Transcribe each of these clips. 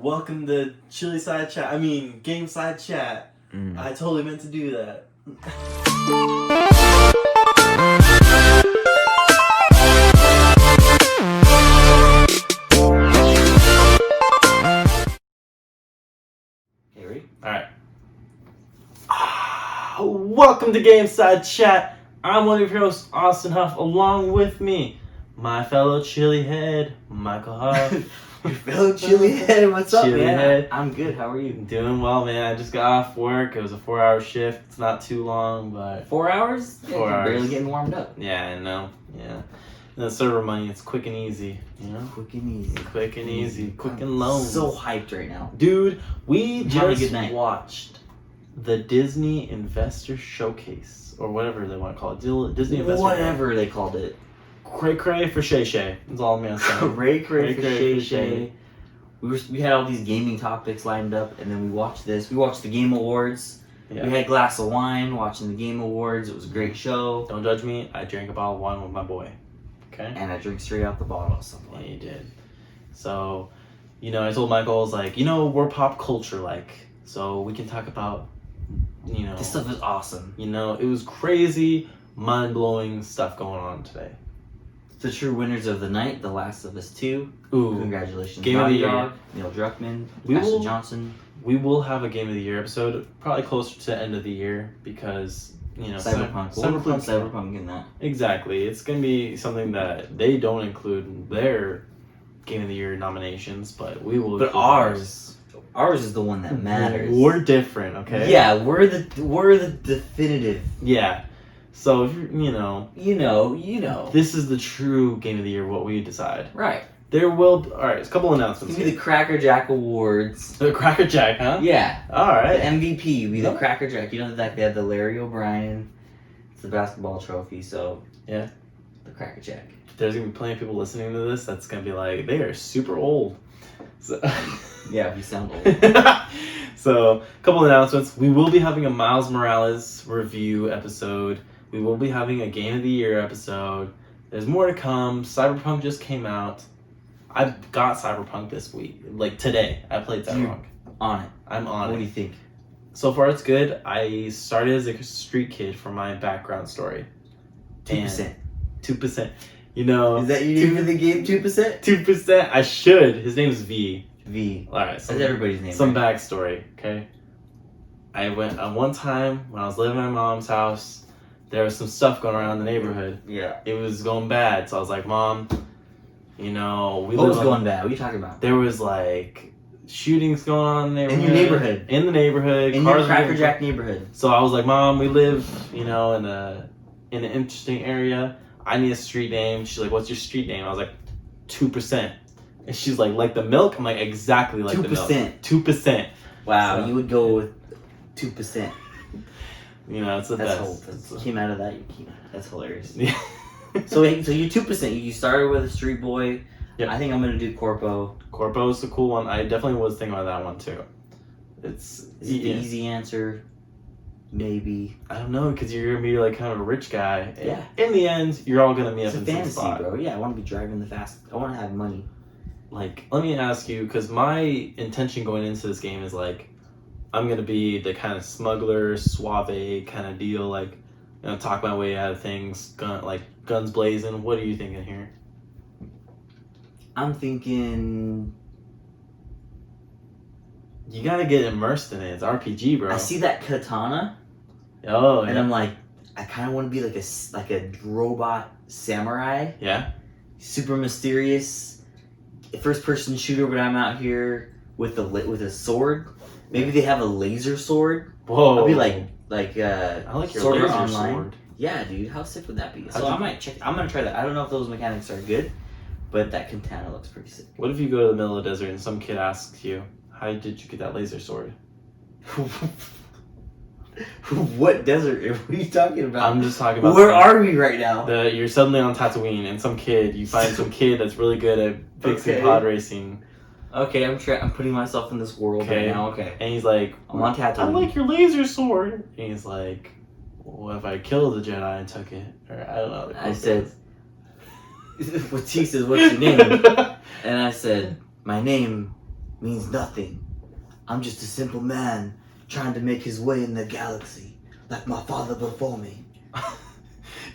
Welcome to GameSide Chat. GameSide Chat. I totally meant to do that. Okay, ready? Alright. Welcome to GameSide Chat. I'm one of your hosts, Austin Huff, along with me, my fellow chili head, Michael Huff. Your fellow chili head, what's up, Chili man? head. I'm good, how are you? Doing well, man. I just got off work. It was a 4-hour shift. It's not too long, but 4 hours? Yeah, 4 you're hours. barely getting warmed up. Yeah, I know. Yeah. And the server money, it's quick and easy, you know? Quick and easy. Quick and easy. Quick I'm and loans. so hyped right now. Dude, we I'm having a just good night. watched the Disney Investor Showcase, or whatever they want to call it. Disney Investor Whatever they called it. Cray cray for Shay Shay. That's all I'm going to say. Cray cray for Cray Shay for Shay. We had all these gaming topics lined up, and then we watched this. We watched the Game Awards. Yeah. We had a glass of wine watching the Game Awards. It was a great show. Don't judge me. I drank a bottle of wine with my boy. Okay? And I drank straight out the bottle at some Yeah, point. you did. So, I told Michael, I was like, we're pop culture like, so we can talk about, This stuff is awesome. it was crazy, mind-blowing stuff going on today. The true winners of the night, The Last of Us 2. Ooh. Congratulations. Game of the Naughty year. Dog, Neil Druckmann, We Ashton will- Johnson. We will have a Game of the Year episode, probably closer to the end of the year, because, Cyberpunk. We'll include Cyberpunk in that. Exactly. It's going to be something that they don't include in their Game of the Year nominations, but we will. But include ours is the one that matters. We're different, okay? Yeah, we're the definitive. Yeah. So, if You know. this is the true Game of the Year, what we decide. Right. There will... Alright, a couple announcements. Give me the Cracker Jack Awards. The Cracker Jack, huh? Yeah. The Alright. MVP will be the Yep. Cracker Jack. You know that they have the Larry O'Brien. It's the basketball trophy, so Yeah. the Cracker Jack. There's going to be plenty of people listening to this that's going to be like, they are super old. So... Yeah, we sound old. So, a couple of announcements. We will be having a Miles Morales review episode. We will be having a Game of the Year episode. There's more to come. Cyberpunk just came out. I got Cyberpunk this week. Like today. I played Cyberpunk. On it. I'm on What it. do you think? So far it's good. I started as a street kid for my background story. 2%. 2%. You know. Is that your name for the game? 2%? 2%. I should. His name is V. V. Alright, so That's everybody's name. some right? backstory, okay? I went on one time when I was living at my mom's house. There was some stuff going around the neighborhood. Yeah. It was going bad, so I was like, Mom, we What live was on- going bad? What are you talking about? There was like shootings going on in the neighborhood. In your neighborhood? In the neighborhood. In cars your were Cracker getting- Jack neighborhood. So I was like, Mom, we live, in an interesting area. I need a street name. She's like, what's your street name? I was like, 2%. And she's like the milk? I'm like, exactly like the milk. 2%. 2%. Wow, So- you would go with 2%. It's the That's best. whole. Came out of that. That's hilarious. Yeah. So you're 2%. You started with a street boy. Yep. I think I'm gonna do Corpo. Corpo's a cool one. I definitely was thinking about that one too. Is it the easy answer? Maybe. I don't know, because you're gonna be like kind of a rich guy. Yeah. In the end, you're all gonna meet It's up a in some fantasy, spot. bro. Yeah, I want to be driving the fast. I want to have money. Like, let me ask you, because my intention going into this game is like, I'm gonna be the kind of smuggler, suave kind of deal, like, talk my way out of things, guns blazing. What are you thinking here? I'm thinking. You gotta get immersed in it. It's RPG, bro. I see that katana, Oh, and yeah. I'm like, I kind of want to be like a robot samurai. Yeah? Super mysterious, first person shooter. But I'm out here with a sword. Maybe they have a laser sword. Whoa. I'll be like I like your Sword laser Art Online. sword. Yeah, dude, how sick would that be? How'd So you- I might check. I'm gonna try that. I don't know if those mechanics are good, but that katana looks pretty sick. What if you go to the middle of the desert and some kid asks you, how did you get that laser sword? What desert are we talking about? I'm just talking about... Where are we right now? You're suddenly on Tatooine and you find some kid that's really good at fixing Okay. pod racing. Okay, I'm putting myself in this world Okay. right now. Okay, And he's like, I'm on Tatooine. I like your laser sword. And he's like, well, if I killed the Jedi and took it? Or I don't know. I said, he says, "What's your name?" And I said, "My name means nothing. I'm just a simple man trying to make his way in the galaxy, like my father before me.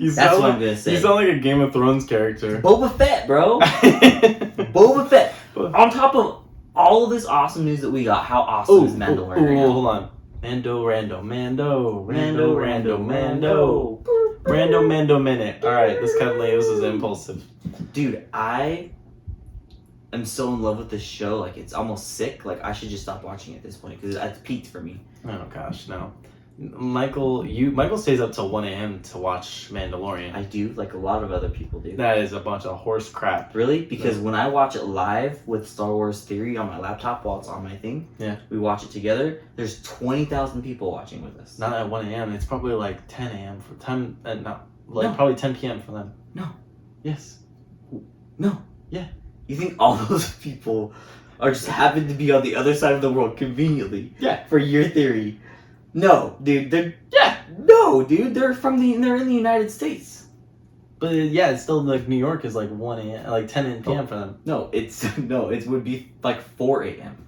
That's what I'm gonna say. You sound like a Game of Thrones character. Boba Fett, bro. Boba Fett. On top of all of this awesome news that we got, how awesome is Mandalorian right now? Hold on. Mando, minute. Alright, this cut Leos is impulsive. Dude, I am so in love with this show. Like, it's almost sick. Like, I should just stop watching it at this point because it's peaked for me. Oh gosh, no. Michael stays up till 1 a.m. to watch Mandalorian. I do, like a lot of other people do. That is a bunch of horse crap. Really? Because when I watch it live with Star Wars Theory on my laptop while it's on my thing, we watch it together, there's 20,000 people watching with us. Not at 1 a.m. It's probably like 10 a.m. for time. Probably 10 p.m. for them. No. Yes. No. Yeah. You think all those people are just happen to be on the other side of the world conveniently? Yeah. For your theory. No, dude. They're in the United States. But yeah, it's still like New York is like 1 a.m. like 10 p.m. for them. No, it would be like 4 a.m.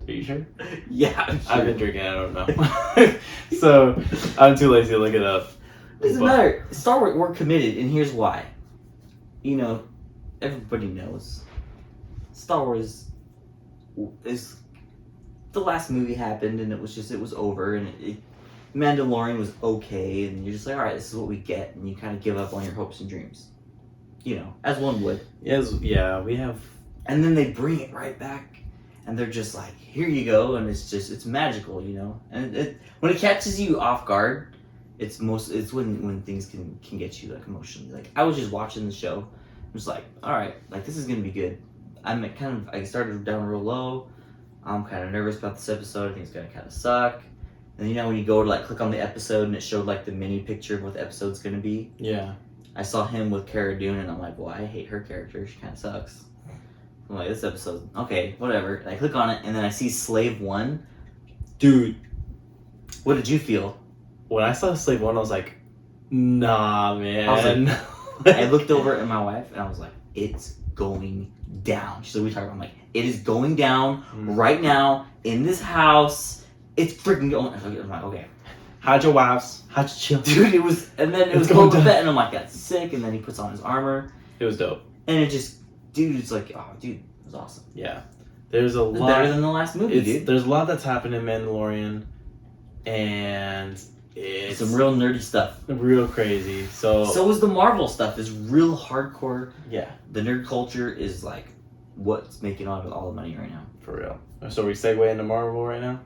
Are you sure? Yeah, I'm sure. I've been drinking. I don't know. So I'm too lazy to look it up. Doesn't matter. Star Wars, we're committed, and here's why. You know, everybody knows Star Wars is. The last movie happened and it was over, and Mandalorian was okay, and you're just like, all right, this is what we get, and you kind of give up on your hopes and dreams, you know, as one would. Yes, yeah, we have. And then they bring it right back, and they're just like, here you go, and it's magical, you know. And when it catches you off guard, it's when things can get you like emotionally. Like I was just watching the show, I'm just like, all right, like this is gonna be good. I started down real low. I'm kind of nervous about this episode. I think it's gonna kind of suck. And you know when you go to like click on the episode and it showed like the mini picture of what the episode's gonna be. Yeah. I saw him with Cara Dune and I'm like, well, I hate her character. She kind of sucks. I'm like, this episode, okay, whatever. And I click on it and then I see Slave 1. Dude, what did you feel? When I saw Slave 1, I was like, nah, man. I was like, I looked over at my wife and I was like, it's going down. She's like, what are you talking about? I'm like, it is going down right now in this house. It's freaking going. I'm like, okay. How'd your wives? How'd you chill? Dude, it was Boba Fett, and I'm like, that's sick. And then he puts on his armor. It was dope. And it just, dude, it's like, oh, dude, it was awesome. Yeah. There's a lot. Better than the last movie, dude. There's a lot that's happened in Mandalorian, and it's some real nerdy stuff. Real crazy. So is the Marvel stuff. Is real hardcore. Yeah. The nerd culture is like what's making all the money right now. For real. So we segue into Marvel right now?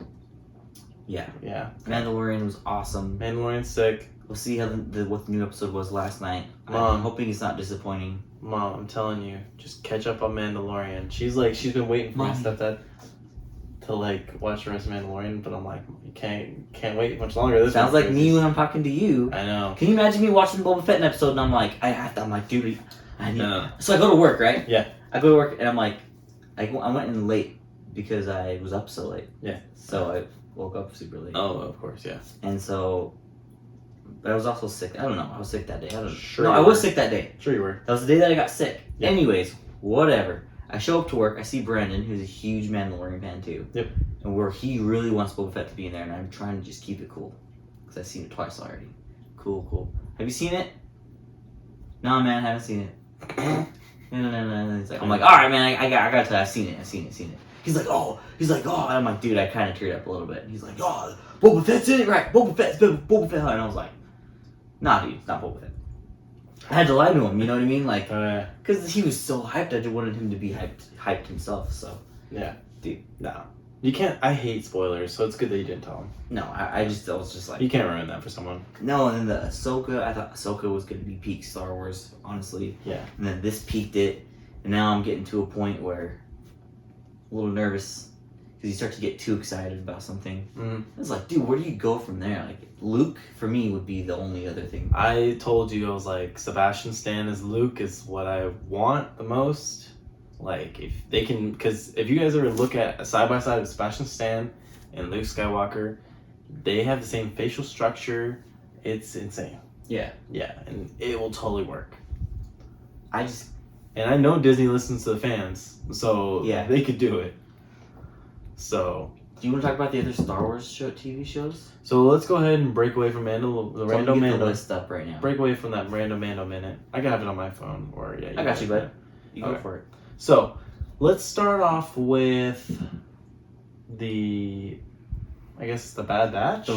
Yeah. Yeah. Mandalorian was awesome. Mandalorian's sick. We'll see how what the new episode was last night. Mom, I'm hoping it's not disappointing. Mom, I'm telling you, just catch up on Mandalorian. She's been waiting for my stepdad to like watch the rest of Mandalorian, but I'm like, you can't wait much longer. This sounds like me when I'm talking to you. I know. Can you imagine me watching the Boba Fett episode and I'm like, I'm like, dude, I need. No. So I go to work, right? Yeah. I go to work and I'm like, I went in late because I was up so late. Yeah. So I woke up super late. Oh, of course, yeah. And so, but I was also sick. I don't know. I was sick that day. Sure. No, I was sick that day. Sure you were. That was the day that I got sick. Yeah. Anyways, whatever. I show up to work. I see Brandon, who's a huge Mandalorian fan too. Yep. And he really wants Boba Fett to be in there, and I'm trying to just keep it cool because I've seen it twice already. Cool. Have you seen it? No, man, I haven't seen it. No. It's like, I'm like, all right, man, I gotta tell you, I've seen it. He's like, oh, and I'm like, dude, I kind of teared up a little bit. And he's like, oh, Boba Fett's in it, right? Boba Fett. And I was like, nah, dude, it's not Boba Fett. I had to lie to him, you know what I mean? Like, because he was so hyped, I just wanted him to be hyped himself. So, yeah, dude, no, you can't. I hate spoilers, so it's good that you didn't tell him. No, I was just like, you can't ruin that for someone. No, and then the Ahsoka, I thought Ahsoka was gonna be peak Star Wars, honestly. Yeah. And then this peaked it, and now I'm getting to a point where I'm a little nervous because you start to get too excited about something. Mm-hmm. It's like, dude, where do you go from there? Like, Luke for me would be the only other thing. I told you, I was like, Sebastian Stan as Luke is what I want the most. Like, if they can, because if you guys ever look at a side by side of Sebastian Stan and Luke Skywalker, they have the same facial structure. It's insane. Yeah, and it will totally work. And I know Disney listens to the fans, so yeah, they could do it. So. Do you want to talk about the other Star Wars TV shows? So let's go ahead and break away from the random Get the Mando. list up right now. Break away from that random Mando minute. I can have it on my phone, or yeah. I got you, bud. You go Okay. for it. So let's start off with the Bad Batch.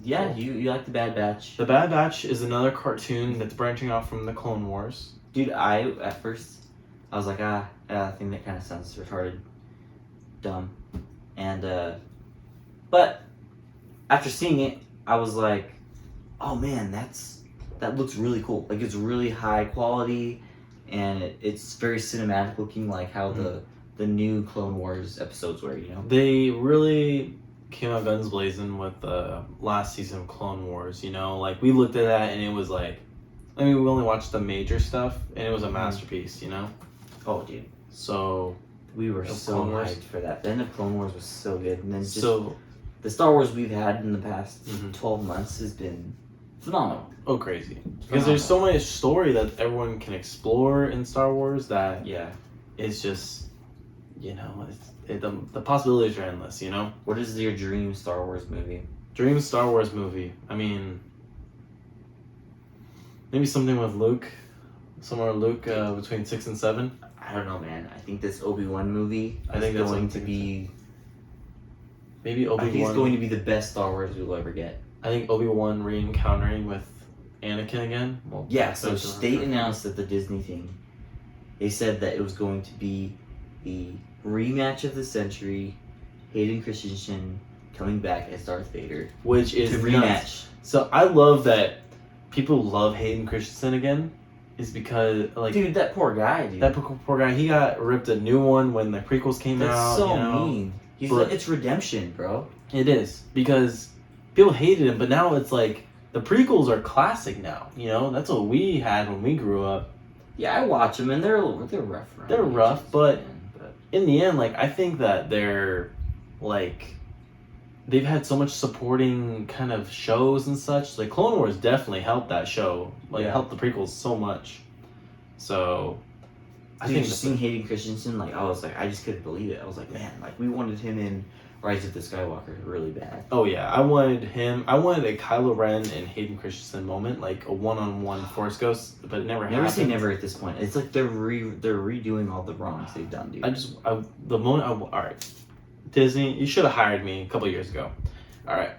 Yeah, you like the Bad Batch. The Bad Batch is another cartoon that's branching off from the Clone Wars. Dude, at first I was like, I think that kind of sounds retarded, dumb, and but after seeing it, I was like, oh man, that looks really cool. Like it's really high quality, and it's very cinematic looking, like how the new Clone Wars episodes were. You know, they really came out guns blazing with the last season of Clone Wars. You know, like we looked at that and it was like, I mean, we only watched the major stuff and it was a masterpiece. You know. Oh, dude. So we were so Clone Wars. hyped for that. The end of Clone Wars was so good, and then just so the Star Wars we've had in the past Mhm. 12 months has been phenomenal. oh crazy because there's so much story that everyone can explore in Star Wars that Yeah. it's just, you know, the possibilities are endless. You know. What is your dream Star Wars movie? Dream Star Wars movie. I mean, maybe something with Luke, somewhere Luke between 6 and 7. I don't know, man. I think this Obi-Wan movie I think is that's going what to I'm be. Maybe I think it's Obi-Wan. going to be the best Star Wars we'll ever get. I think Obi-Wan re-encountering with Anakin again. Well, yeah. So that's they what- announced at the Disney thing. They said that it was going to be the rematch of the century. Hayden Christensen coming back as Darth Vader Which is to nuts. rematch. So I love that people love Hayden Christensen again. Is because like Dude, that poor guy, dude. that poor guy, he got ripped a new one when the prequels came That's out. so you know? mean. He's But- like, it's redemption, bro. It is because people hated him, but now it's like the prequels are classic now. You know, that's what we had when we grew up. Yeah, I watch them and they're rough. around They're the rough, edges, but- man, In the end, like I think that they're like they've had so much supporting kind of shows and such. Like Clone Wars definitely helped that show. Like Yeah. helped the prequels so much. So I Dude, think just seeing Hayden Christensen, like I was like, I just couldn't believe it. I was like, man, like we wanted him in Rise of the Skywalker really bad. oh yeah, I wanted a Kylo Ren and Hayden Christensen moment, like a one-on-one Force Ghost, but it never happened. Never say never at this point. It's like they're redoing all the wrongs they've done, dude. All right, Disney, you should have hired me a couple years ago. All right.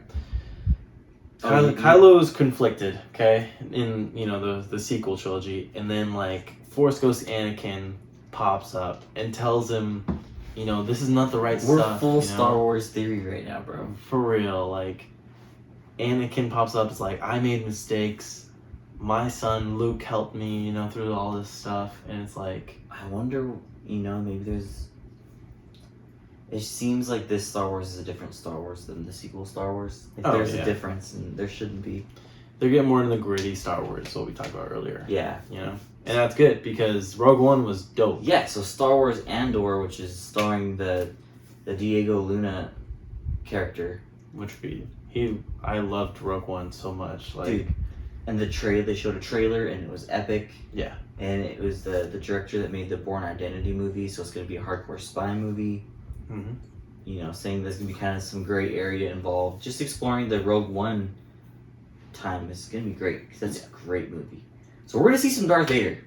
Kylo's conflicted, okay, in the sequel trilogy, and then like Force Ghost Anakin pops up and tells him, this is not the right We're stuff. full Star Wars theory right now, bro. For real, like Anakin pops up. It's like I made mistakes. My son Luke helped me, through all this stuff, and it's like I wonder, maybe there's. It seems like this Star Wars is a different Star Wars than the sequel Star Wars. Like, there's a difference, and there shouldn't be. they're getting more into the gritty Star Wars, what we talked about earlier. Yeah. And that's good because Rogue One was dope. Yeah, so Star Wars Andor, which is starring the Diego Luna character. I loved Rogue One so much. Like, Dude, and they showed a trailer and it was epic. Yeah. And it was the director that made the Bourne Identity movie, so it's going to be a hardcore spy movie. Mm-hmm. Saying there's going to be kind of some gray area involved. Just exploring the Rogue One time is going to be great because that's a great movie. So we're going to see some Darth Vader.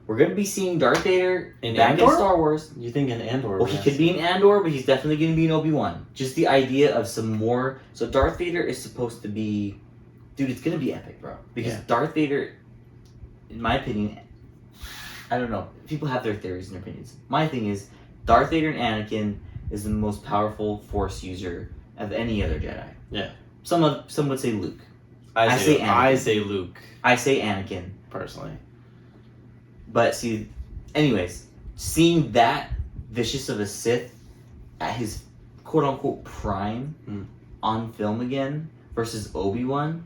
We're going to be seeing Darth Vader back in Star Wars. You think in Andor? Well, he could be in Andor, but he's definitely going to be in Obi-Wan. Just the idea of some more... So Darth Vader is supposed to be... Dude, it's going to be epic, bro. Because Darth Vader, in my opinion... I don't know. People have their theories and their opinions. My thing is, Darth Vader and Anakin is the most powerful Force user of any other Jedi. Yeah. Some would say Luke. I say Luke. Luke. I say Anakin. Personally. But see, anyways, seeing that vicious of a Sith at his quote-unquote prime on film again versus Obi-Wan.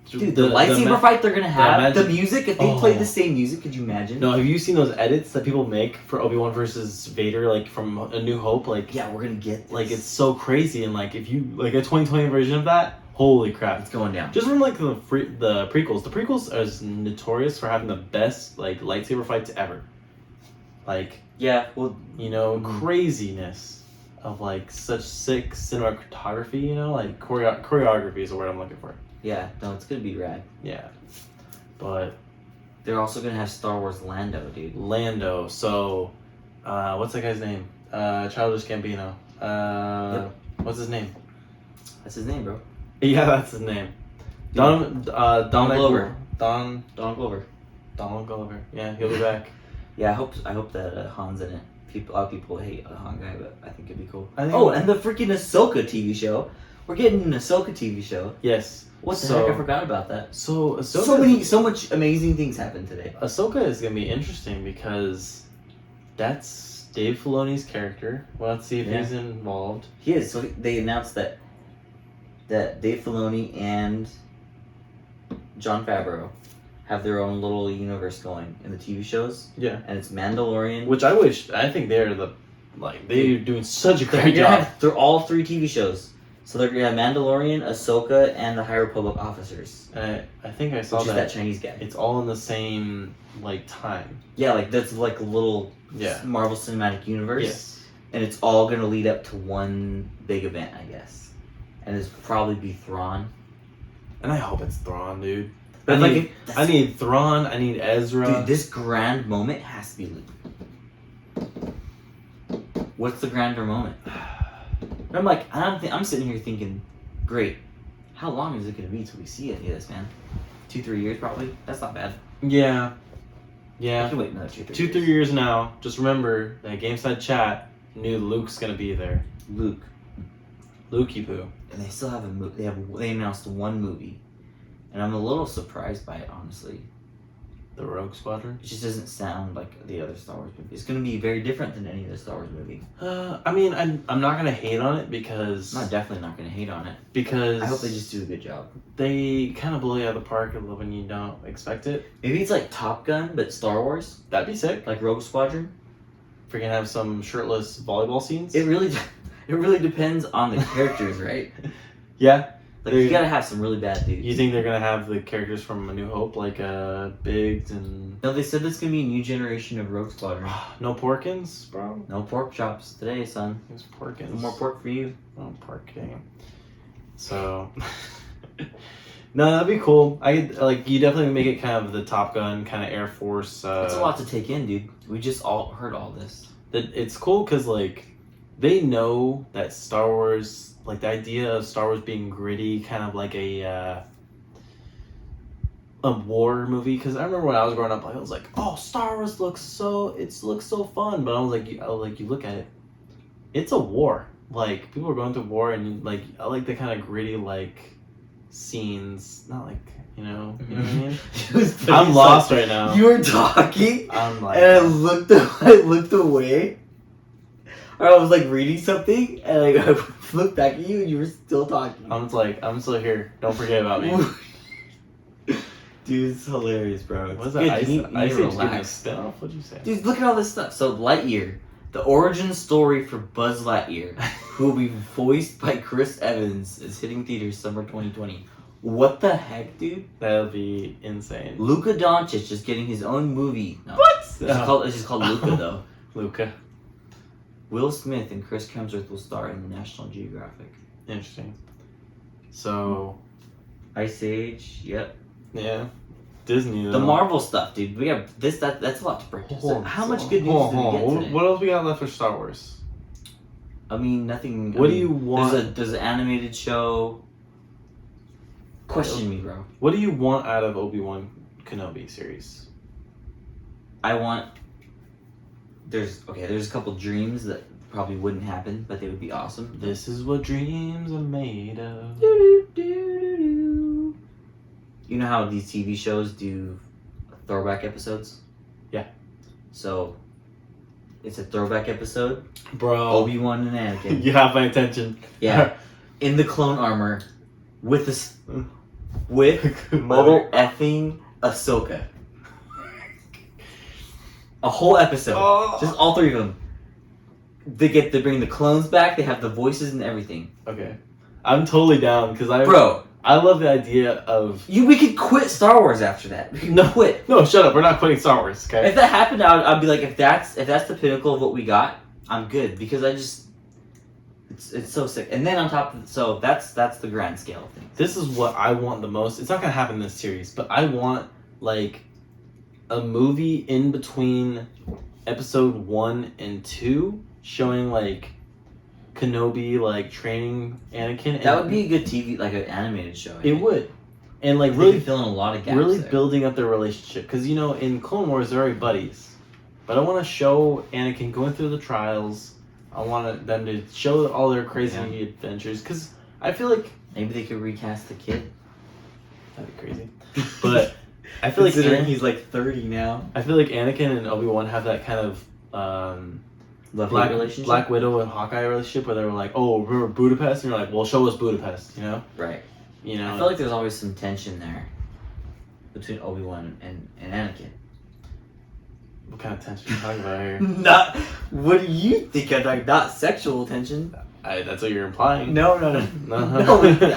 Dude, the lightsaber fight they're gonna have, the music, if they played the same music, could you imagine? No, have you seen those edits that people make for Obi-Wan versus Vader, like from A New Hope? Like, yeah, we're gonna get this. Like, it's so crazy, and like if you like a 2020 version of that, holy crap, it's going down. Just from like the prequels. The prequels are notorious for having the best like lightsaber fights ever. Like, yeah, well, craziness. of like such sick cinematography, you know, like choreography is the word I'm looking for. Yeah, no, it's gonna be rad. Yeah, but They're also gonna have Star Wars Lando, dude. Lando. So, what's that guy's name? Childish Gambino. What's his name? That's his name, bro. Yeah, that's his name. Donald Glover. Donald Glover. Glover. Yeah, he'll be back. Yeah, I hope that Han's in it. A lot of people hate the Han guy, but I think it'd be cool. And the freaking Ahsoka TV show. We're getting an Ahsoka TV show. Yes. What the heck? I forgot about that. So Ahsoka, So much amazing things happened today. Ahsoka is gonna be interesting because that's Dave Filoni's character. Well, let's see if he's involved. He is. So they announced that Dave Filoni and Jon Favreau have their own little universe going in the TV shows. Yeah. And it's Mandalorian. Which I think they're doing such a great job. They're all 3 TV shows. So they're gonna have Mandalorian, Ahsoka, and the High Republic officers. I think I saw which is that Chinese guy. It's all in the same time. Yeah, like that's like a little Yeah. Marvel Cinematic Universe. Yes. And it's all gonna lead up to one big event, I guess. And it's probably be Thrawn. And I hope it's Thrawn, dude. But I need Thrawn. I need Ezra. Dude, this grand moment has to be lit. What's the grander moment? And I'm like, I'm sitting here thinking, great. How long is it gonna be till we see any of this, man? 2-3 years probably. That's not bad. Yeah. I can wait another 2-3 years now. Just remember that GameSide Chat knew Luke's gonna be there. Lukey Poo. And they still have a movie. They announced one movie, and I'm a little surprised by it, honestly. The Rogue Squadron. It just doesn't sound like the other Star Wars movie. It's gonna be very different than any other Star Wars movie. I mean, I'm not gonna hate on it because I'm definitely not gonna hate on it. Because I hope they just do a good job. They kind of blow you out of the park a little when you don't expect it. Maybe it's like Top Gun, but Star Wars. That'd be sick. Like Rogue Squadron. Freaking have some shirtless volleyball scenes. It really depends on the characters, right? Yeah. Like you gotta have some really bad dudes. You think they're gonna have the characters from A New Hope, like Biggs and? No, they said there's gonna be a new generation of Rogue Squadron. No Porkins, bro. No pork chops today, son. There's Porkins. No more pork for you. No pork game. So, no, that'd be cool. You definitely make it kind of the Top Gun kind of Air Force. It's a lot to take in, dude. We just all heard all this. It's cool because they know that Star Wars. Like the idea of Star Wars being gritty, kind of like a war movie. Because I remember when I was growing up, I was like, "Oh, Star Wars looks so fun." But I was like, you look at it, it's a war. Like people are going through war, and I like the kind of gritty scenes. Not you know what I mean? I'm lost right now. You were talking, I'm like, and I looked away. Or I was reading something, and I looked back at you, and you were still talking. I'm still here. Don't forget about me. Dude, it's hilarious, bro. What's that? Ice Age relax. Spin-off? What'd you say? Dude, look at all this stuff. So Lightyear, the origin story for Buzz Lightyear, who will be voiced by Chris Evans, is hitting theaters summer 2020. What the heck, dude? That'll be insane. Luka Doncic is getting his own movie. No. What? It's just called Luka, though. Luka. Will Smith and Chris Hemsworth will star in the National Geographic. Interesting. So, Ice Age, yep. Yeah. Disney, though. The Marvel stuff, dude. We have this. That's a lot to break. How much good news did we get today? What else we got left for Star Wars? I mean, nothing. What do you want? There's an animated show. Question me, bro. What do you want out of Obi-Wan Kenobi series? I want. There's a couple dreams that probably wouldn't happen, but they would be awesome. This is what dreams are made of. You know how these TV shows do throwback episodes? Yeah. So, it's a throwback episode. Bro. Obi-Wan and Anakin. You have my attention. Yeah. In the clone armor with mother effing Ahsoka. A whole episode. Oh. Just all 3 of them. They bring the clones back, they have the voices and everything. Okay. I'm totally down because I love the idea of we could quit Star Wars after that. We could quit. No, shut up. We're not quitting Star Wars, okay? If that happened, I'd be like, if that's the pinnacle of what we got, I'm good. Because It's so sick. And then on top of so that's the grand scale of things. This is what I want the most. It's not gonna happen in this series, but I want like a movie in between episode 1 and 2 showing like Kenobi like training Anakin. That would be a good TV, like an animated show. It would, and like really really filling a lot of gaps. really there. building up their relationship because you know in Clone Wars they're already buddies, but I want to show Anakin going through the trials. I want them to show all their crazy adventures because I feel like maybe they could recast the kid. that'd be crazy, but I feel like he's like 30 now. I feel like Anakin and Obi-Wan have that kind of relationship. Black Widow and Hawkeye relationship where they were like, oh, remember Budapest? And you're like, well, show us Budapest, you know? Right. You know? I feel like there's always some tension there between Obi-Wan and Anakin. What kind of tension are you talking about here? Not. What do you think? Not sexual tension. That's what you're implying. No, absolutely.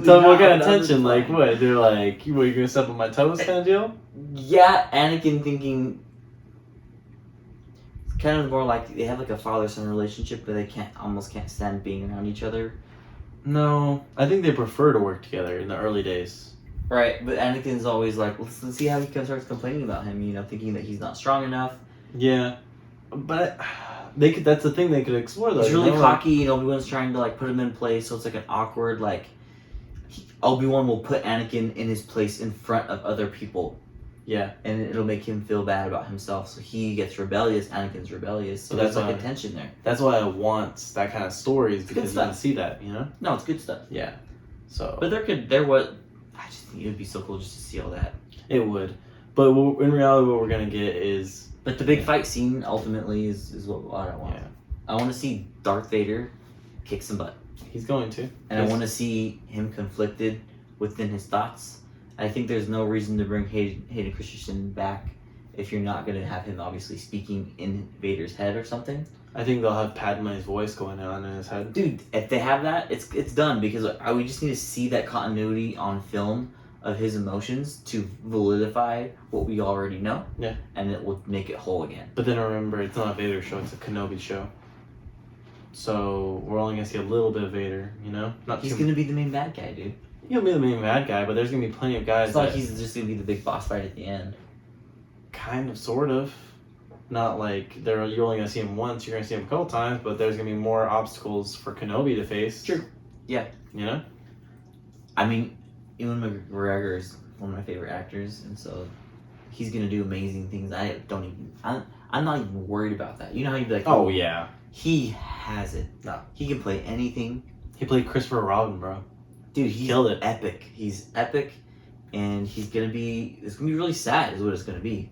Tell me not. what kind of tension? Like what? They're like, you gonna step on my toes kind of deal? Yeah, Anakin thinking. It's kind of more like they have like a father-son relationship, but they almost can't stand being around each other. No, I think they prefer to work together in the early days. Right, but Anakin's always like, let's see how he starts complaining about him. You know, thinking that he's not strong enough. Yeah, but they could. That's the thing they could explore though. He's really cocky, and Obi-Wan's trying to like put him in place, so it's like an awkward like. Obi-Wan will put Anakin in his place in front of other people. Yeah, and it'll make him feel bad about himself, so he gets rebellious. Anakin's rebellious, so there's like a tension there. That's why I want that kind of stories because you can see that, you know. No, it's good stuff. Yeah, so. But I just think it would be so cool just to see all that. It would, but in reality, what we're gonna get is. But the big fight scene ultimately is what I want. Yeah. I want to see Darth Vader kick some butt. He's going to. And I want to see him conflicted within his thoughts. I think there's no reason to bring Hayden Christensen back if you're not going to have him obviously speaking in Vader's head or something. I think they'll have Padme's voice going on in his head. Dude, if they have that, it's done because we just need to see that continuity on film of his emotions to validify what we already know. Yeah. And it will make it whole again. But then remember, it's not a Vader show, it's a Kenobi show. So we're only going to see a little bit of Vader, you know? He's going to be the main bad guy, dude. He'll be the main bad guy, but there's going to be plenty of guys. It's not like he's just going to be the big boss fight at the end. Kind of, sort of. Not like you're only going to see him once, you're going to see him a couple times, but there's going to be more obstacles for Kenobi to face. True. Yeah. You know? I mean, Ewan McGregor is one of my favorite actors, and so he's going to do amazing things. I'm not even worried about that. You know how you'd be like, oh yeah. He has it. No. He can play anything. He played Christopher Robin, bro. Dude, he's killed it. Epic. He's epic, and it's gonna be really sad is what it's gonna be.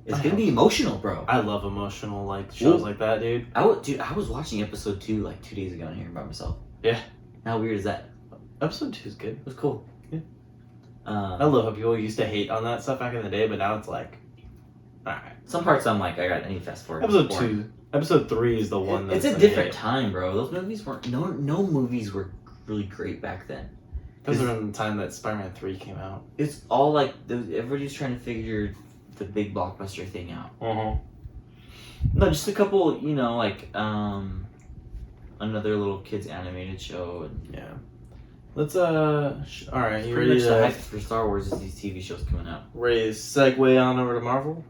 It's gonna be emotional, bro. I love emotional like shows like that, dude. I was watching episode 2 like 2 days ago in here by myself. Yeah. How weird is that? Episode 2 is good. It was cool. Yeah. I love how people used to hate on that stuff back in the day, but now it's like, alright. Some parts I'm like, I need to fast forward. Episode 3 is the one that's it's a different time, bro. Those movies weren't no movies were really great back then. Those were in the time that Spider-Man 3 came out. It's all like everybody's trying to figure the big blockbuster thing out. No, just a couple, you know, like another little kids animated show. And yeah. Let's all right. You pretty ready much the to hype for Star Wars is these TV shows coming out. ready to segue on over to Marvel?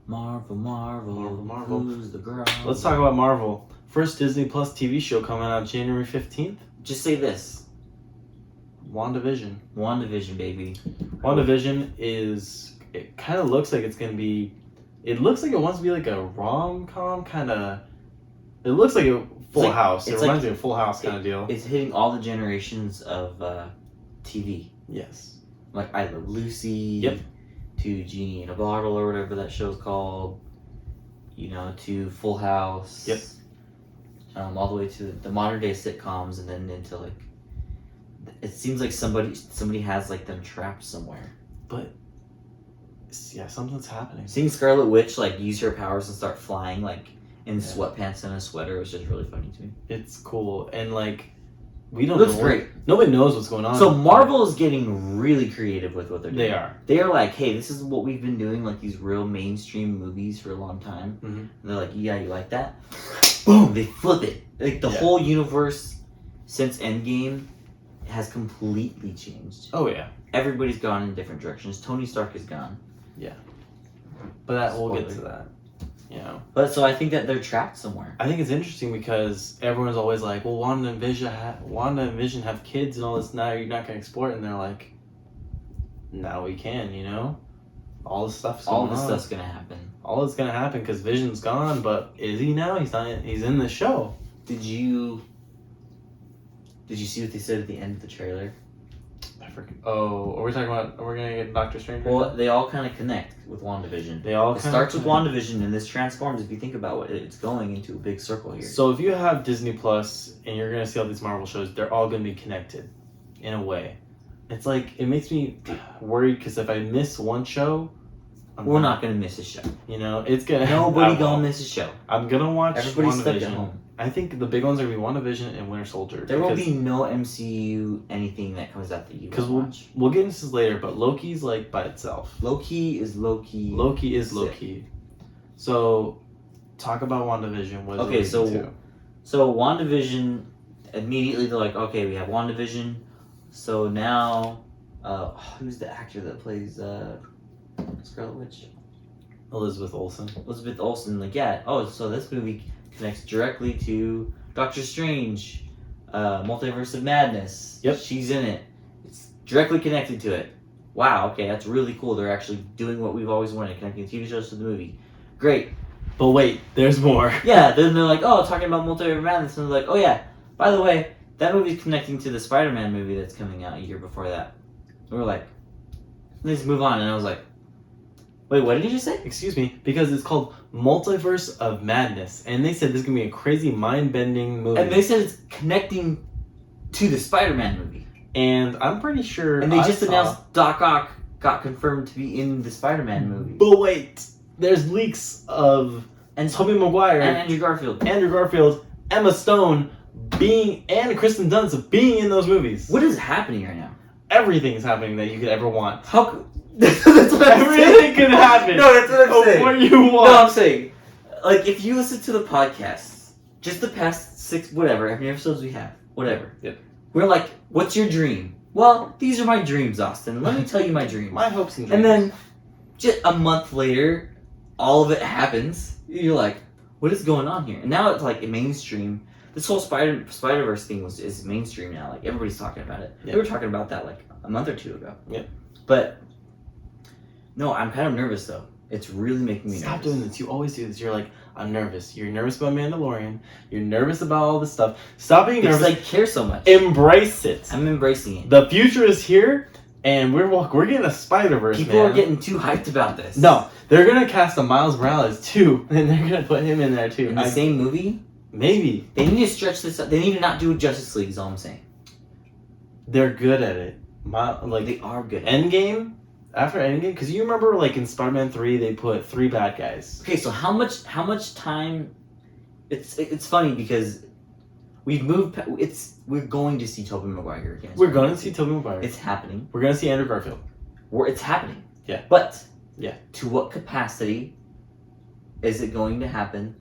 Marvel. Who's the girl? Let's talk about Marvel. First Disney Plus TV show coming out January 15th. Just say this. WandaVision. WandaVision, baby. WandaVision it kind of looks like it's going to be, it looks like it wants to be like a rom-com kind of, it looks like a Full House. It reminds me of Full House kind of deal. It's hitting all the generations of TV. Yes. Like I Love Lucy. Yep. To Genie in a Bottle or whatever that show's called, you know, to Full House. Yep. All the way to the modern day sitcoms, and then into like, it seems like somebody has like them trapped somewhere. But yeah, something's happening. Seeing Scarlet Witch like use her powers and start flying like in sweatpants and a sweater was just really funny to me. It's cool, and like we don't. Looks great. Nobody knows what's going on. So Marvel is getting really creative with what they're doing. They are. They are like, hey, this is what we've been doing, like these real mainstream movies for a long time. Mm-hmm. And they're like, yeah, you like that? boom, they flip it. Like the Yeah. whole universe since Endgame has completely changed. Oh yeah. Everybody's gone in different directions. Tony Stark is gone. But we'll get to Spoiler. that. You know. But so I think that they're trapped somewhere. I think it's interesting because everyone's always like, well, Wanda and Vision have kids and all this. Now you're not going to explore it. And they're like, now we can, you know? All this stuff's going All on. this stuff's gonna happen. All this going to happen because Vision's gone, but is he now? He's not. He's in the show. Did you see what they said at the end of the trailer? I forget. Oh, are we talking about, are we going to get Doctor Strange? right Well, now? they all kind of connect with WandaVision. They all It kinda starts with connect. WandaVision and this transforms, if you think about what it's going into a big circle here. So if you have Disney Plus and you're going to see all these Marvel shows, they're all going to be connected in a way. It's like, it makes me worried because if I miss one show, We're not gonna miss a show. You know, it's gonna. Nobody I gonna won't. miss a show. I'm gonna watch Everybody's stuck at WandaVision. home. I think the big ones are gonna be WandaVision and Winter Soldier. There will be no MCU anything that comes out that you because will watch. we'll get into this later, but Loki's like by itself. Loki is Loki. Loki is Sick. Loki. So, talk about WandaVision. What is Okay, it so- leading to? So WandaVision, immediately they're like, okay, we have WandaVision. So now, who's the actor that plays Scarlet Witch? Elizabeth Olsen. Elizabeth Olsen. Like, yeah. Oh, so this movie connects directly to Doctor Strange, Multiverse of Madness. Yep. She's in it. It's directly connected to it. Wow. Okay, that's really cool. They're actually doing what we've always wanted, connecting TV shows to the movie. Great. But wait, there's more. Yeah. Then they're like, oh, talking about Multiverse of Madness, and they're like, oh yeah. By the way, that movie's connecting to the Spider-Man movie that's coming out a year before that. And we're like, let's move on. And I was like, wait, what did you just say? Excuse me, because it's called Multiverse of Madness, and they said this is gonna be a crazy, mind-bending movie. And they said it's connecting to the Spider-Man movie. And I'm pretty sure. And they I just saw- announced Doc Ock got confirmed to be in the Spider-Man movie. But wait, there's leaks of And Tobey Maguire, and Andrew Garfield. Andrew Garfield, Emma Stone and Kristen Dunst being in those movies. What is happening right now? Everything is happening that you could ever want. How? That's what I'm Everything saying. could happen. No, that's what I'm of saying. what you want. No, I'm saying, like, if you listen to the podcasts, just the past 6, whatever, how many episodes we have, whatever. Yep. We're like, what's your dream? Well, these are my dreams, Austin. Let me tell you my dreams. My hopes and And dreams. then, just a month later, all of it happens. You're like, what is going on here? And now it's like a mainstream. This whole Spider-Verse thing is mainstream now. Like, everybody's talking about it. Yep. We were talking about that like a month or two ago. Yep. But no, I'm kind of nervous though. It's really making me Stop nervous. doing this. You always do this. You're like, I'm nervous. You're nervous about Mandalorian. You're nervous about all this stuff. Stop being Because nervous. I care so much. Embrace it. I'm embracing it. The future is here, and we're getting a Spider-Verse. People man. are getting too hyped about this. No, they're gonna cast a Miles Morales too, and they're gonna put him in there too. In the same movie, Maybe they need to stretch this up. They need to not do Justice League. Is all I'm saying. they're good at it. Like They are good. Endgame, after Endgame, because you remember like in Spider-Man 3, they put 3 bad guys. Okay, so how much time? It's funny because we've moved. We're going to see Tobey Maguire again. We're going to see Tobey Maguire. It's happening. We're gonna see Andrew Garfield. It's happening. Yeah. But Yeah. to what capacity is it going to happen,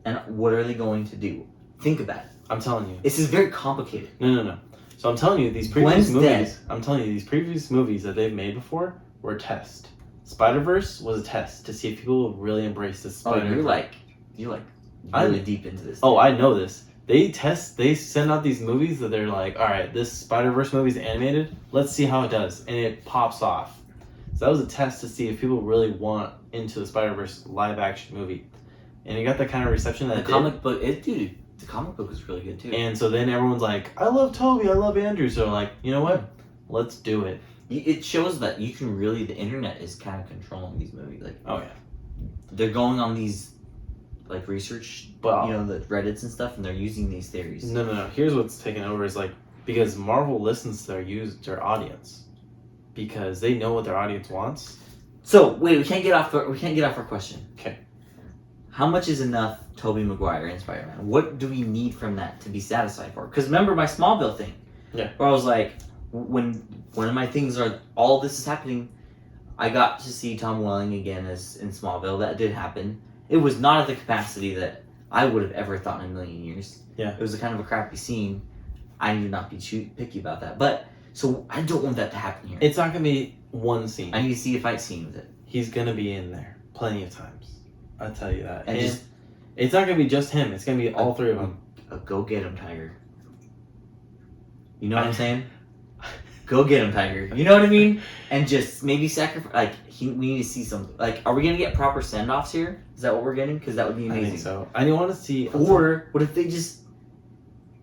and what are they going to do? Think about it. I'm telling you. This is very complicated. No. So I'm telling you, these previous Gwen's movies. dead. I'm telling you, these previous movies that they've made before were a test. Spider-Verse was a test to see if people would really embrace this Oh, Spider. you're like really deep into this. Oh, I know this. They send out these movies that they're like, all right, this Spider-Verse movie's animated. Let's see how it does. And it pops off. So that was a test to see if people really want into the Spider-Verse live action movie. And it got the kind of reception that the it comic book. Dude, the comic book was really good too. did. And so then everyone's like, I love Toby, I love Andrew. So like, you know what? Let's do it. It shows that you can really. The internet is kind of controlling these movies. Like, Oh yeah. they're going on these like research, But the Reddits and stuff, and they're using these theories. no. Here's what's taken over is like, because Marvel listens to their audience. Because they know what their audience wants. So wait, we can't get off our question. Okay. How much is enough Tobey Maguire and Spider-Man? What do we need from that to be satisfied for? Because remember my Smallville thing. Yeah. Where I was like, when one of my things are all this is happening, I got to see Tom Welling again as in Smallville. That did happen. It was not at the capacity that I would have ever thought in a million years. Yeah. It was a kind of a crappy scene. I need to not be picky about that. But, so I don't want that to happen here. It's not going to be one scene. I need to see a fight scene with it. He's going to be in there plenty of times. I'll tell you that. And just, it's not going to be just him. It's going to be all three of them. Go get him, Tiger. You know what I'm saying? Go get him, Tiger. You know what I mean? And just maybe sacrifice. Like, we need to see something. Like, are we going to get proper send offs here? Is that what we're getting? Because that would be amazing. I think so. I want to see. Or what if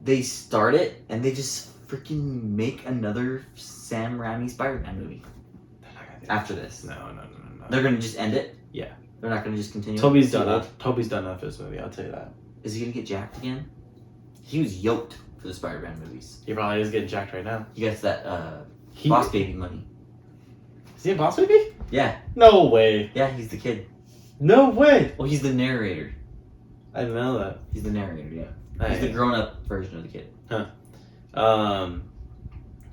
they start it and they just freaking make another Sam Raimi Spider-Man movie after this? No. They're going to just end it? Yeah. They're not going to just continue? Toby's done after this movie, I'll tell you that. Is he going to get jacked again? He was yoked for the Spider-Man movies. He probably is getting jacked right now. He gets that Boss Baby money. Is he a Boss Baby? Yeah. No way. Yeah, he's the kid. No way. Well, he's the narrator. I didn't know that. He's the narrator, yeah. He's the grown-up version of the kid. Huh.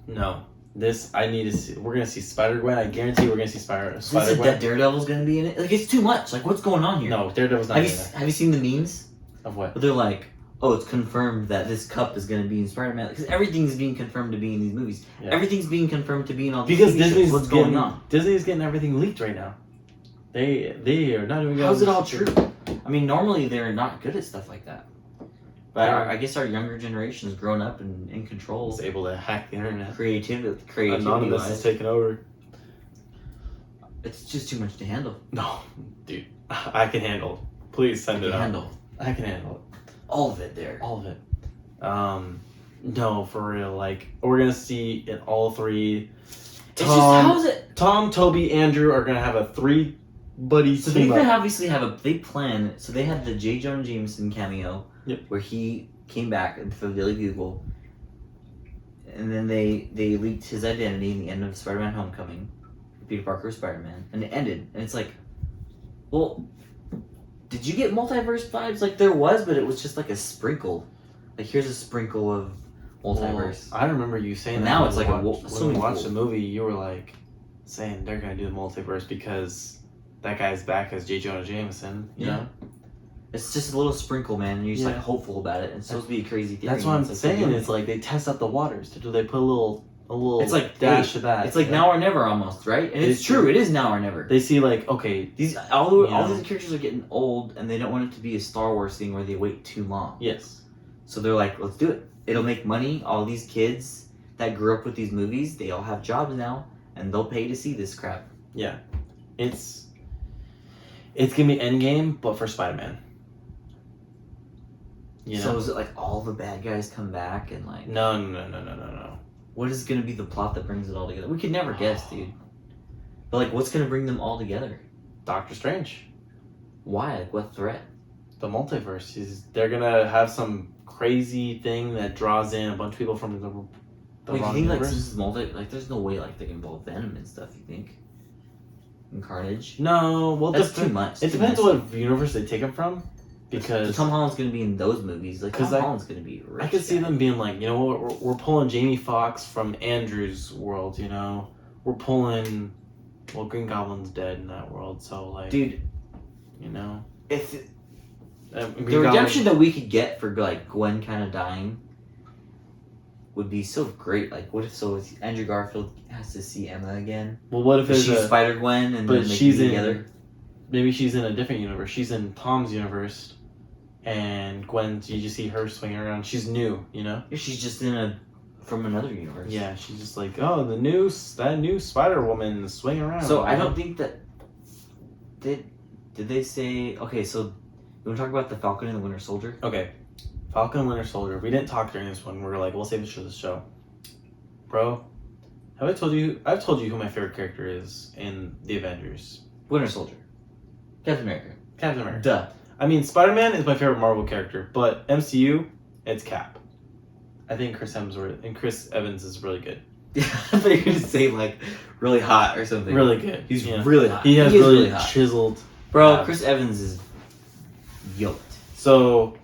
No. This, I need to see. We're going to see Spider-Gwen. I guarantee we're going to see Spider-Gwen. That Daredevil's going to be in it? Like, it's too much. Like, what's going on here? No, Daredevil's not in there. Have you seen the memes? Of what? But they're like, oh, it's confirmed that this cup is going to be in Spider-Man. Because everything's being confirmed to be in these movies. Yeah. Everything's being confirmed to be in all these because movies. Disney's What's going on? Disney's getting everything leaked right now. They are not doing. How's it all true? I mean, normally they're not good at stuff like that. But I guess our younger generation has grown up and in control. Is able to hack the internet. Creativity Anonymous is taking over. It's just too much to handle. No, dude. I can handle. Please send it out. I can handle it. All of it there. All of it. No, for real. Like, we're going to see in all three. Tom, Toby, Andrew are going to have a three-buddy So team they up. obviously have they plan. So they had the J. Jonah Jameson cameo. Yep. Where he came back for the Daily Bugle. And then they leaked his identity in the end of Spider-Man Homecoming. Peter Parker Spider-Man. And it ended. And it's like, well, did you get multiverse vibes? Like, there was, but it was just like a sprinkle. Like, here's a sprinkle of multiverse. Well, I remember you saying and that. Now it's like when we watched the movie, you were like saying they're going to do the multiverse because that guy's back as J. Jonah Jameson, you know? It's just a little sprinkle, man, and you're just like hopeful about it. It's supposed to be a crazy theory. That's what I'm saying. It's like they test out the waters. Do they put a little it's like dash of that? It's like now or never almost, right? And it's true. It is now or never. They see like, okay, all these characters are getting old, and they don't want it to be a Star Wars thing where they wait too long. Yes. So they're like, let's do it. It'll make money. All these kids that grew up with these movies, they all have jobs now, and they'll pay to see this crap. Yeah, it's gonna be Endgame, but for Spider-Man. So is it like all the bad guys come back and like? No. What is gonna be the plot that brings it all together? We could never guess, dude. But like, what's gonna bring them all together? Doctor Strange. Why? Like, what threat? The multiverse. They're gonna have some crazy thing that draws in a bunch of people from the Wait, wrong you think universe. like this is like there's no way like they can involve Venom and stuff, you think? And Carnage? No, well that's too much. It depends on what universe they take them from. Because Tom Holland's gonna be in those movies. Like, Tom Holland's gonna be rich. I could see them being like, you know what, we're pulling Jamie Foxx from Andrew's world, you know? We're pulling, well, Green Goblin's dead in that world, so like, dude, you know? If the redemption that we could get for like Gwen kind of dying would be so great. Like, what if Andrew Garfield has to see Emma again? Well, what if she's Spider Gwen and then they be together? Maybe she's in a different universe. She's in Tom's universe, and Gwen, you just see her swinging around. She's new, you know. Yeah, she's just from another universe. Yeah, she's just like, oh, that new Spider Woman swinging around. So I don't think that did they say okay? So you want to talk about the Falcon and the Winter Soldier? Okay, Falcon and Winter Soldier. We didn't talk during this one. We were like, we'll save this for the show, bro. Have I told you? I've told you who my favorite character is in the Avengers. Winter Soldier. Captain America. Duh. I mean, Spider-Man is my favorite Marvel character, but MCU, it's Cap. I think Chris Evans is really good. I thought you were going to say, like, really hot or something. Really good. He's really hot. He has really hot. chiseled. Bro, Chris Evans is yoked. So,